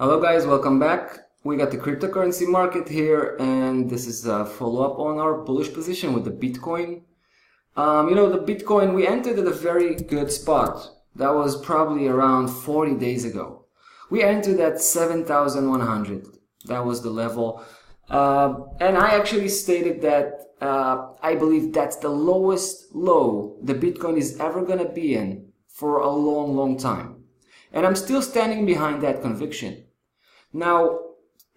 Hello guys, welcome back. We got the cryptocurrency market here, and this is a follow-up on our bullish position with the Bitcoin. The Bitcoin, we entered at a very good spot. That was probably around 40 days ago. We entered at 7,100. That was the level. And I actually stated that I believe that's the lowest low the Bitcoin is ever going to be in for a long, long time. And I'm still standing behind that conviction. Now,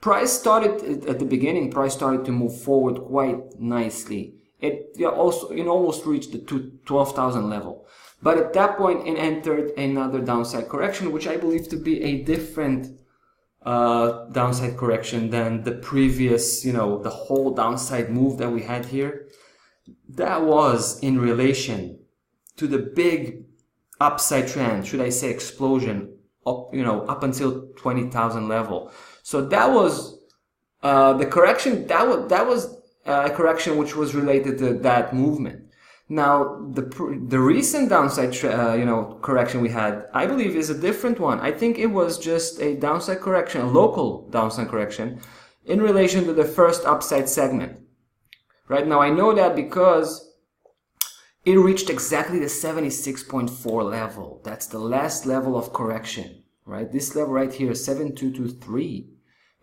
price started at the beginning. Price started to move forward quite nicely. It almost reached the 12,000 level, but at that point it entered another downside correction, which I believe to be a different downside correction than the previous, the whole downside move that we had here. That was in relation to the big upside trend, should I say explosion, up until 20,000 level. So that was the correction. That was a correction which was related to that movement. Now the recent downside correction we had, I believe, is a different one. I think it was just a downside correction, a local downside correction, in relation to the first upside segment. Right now, I know that because it reached exactly the 76.4 level. That's the last level of correction, right? This level right here, 7223.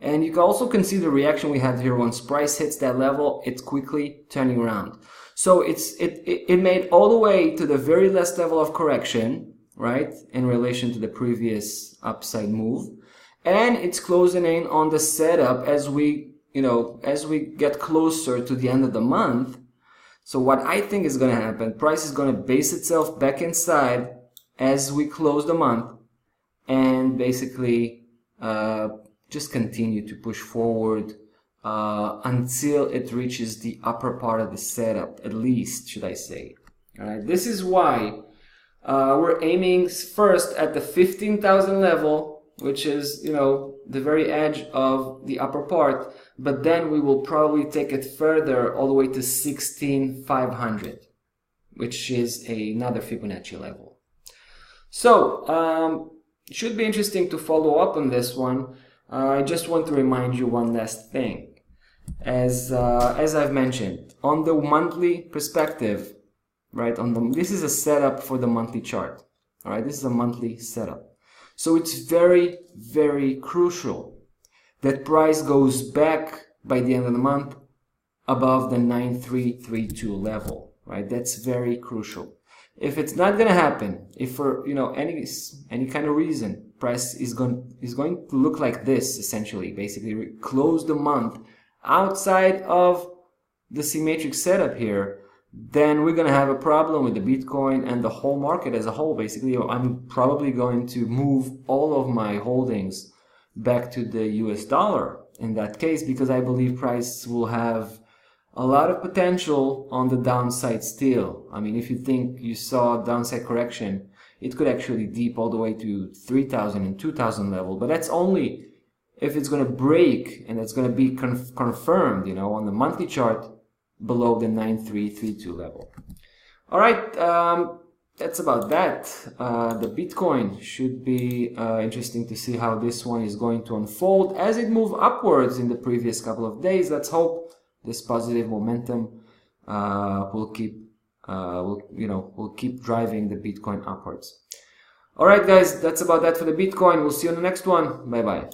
And you can also consider the reaction we had here. Once price hits that level, it's quickly turning around. So it made all the way to the very last level of correction, right? In relation to the previous upside move. And it's closing in on the setup as we get closer to the end of the month. So what I think is going to happen, price is going to base itself back inside as we close the month and basically just continue to push forward until it reaches the upper part of the setup, at least, should I say. All right, this is why we're aiming first at the 15,000 level, which is, the very edge of the upper part, but then we will probably take it further all the way to 16,500, which is another Fibonacci level. So, it should be interesting to follow up on this one. I just want to remind you one last thing. As I've mentioned, on the monthly perspective, right, this is a setup for the monthly chart. All right, this is a monthly setup. So it's very, very crucial that price goes back by the end of the month above the 9332 level, right? That's very crucial. If it's not going to happen, if for any kind of reason price is going to look like this, essentially, basically close the month outside of the symmetric setup here, then we're going to have a problem with the Bitcoin and the whole market as a whole. Basically, I'm probably going to move all of my holdings back to the US dollar in that case, because I believe price will have a lot of potential on the downside still. I mean, if you think you saw a downside correction, it could actually deep all the way to 3,000 and 2,000 level, but that's only if it's going to break and it's going to be confirmed, on the monthly chart below the 9332 level. All right, that's about that. The Bitcoin should be interesting to see how this one is going to unfold as it moved upwards in the previous couple of days. Let's hope this positive momentum will keep driving the Bitcoin upwards. All right, guys, that's about that for the Bitcoin. We'll see you on the next one. Bye bye.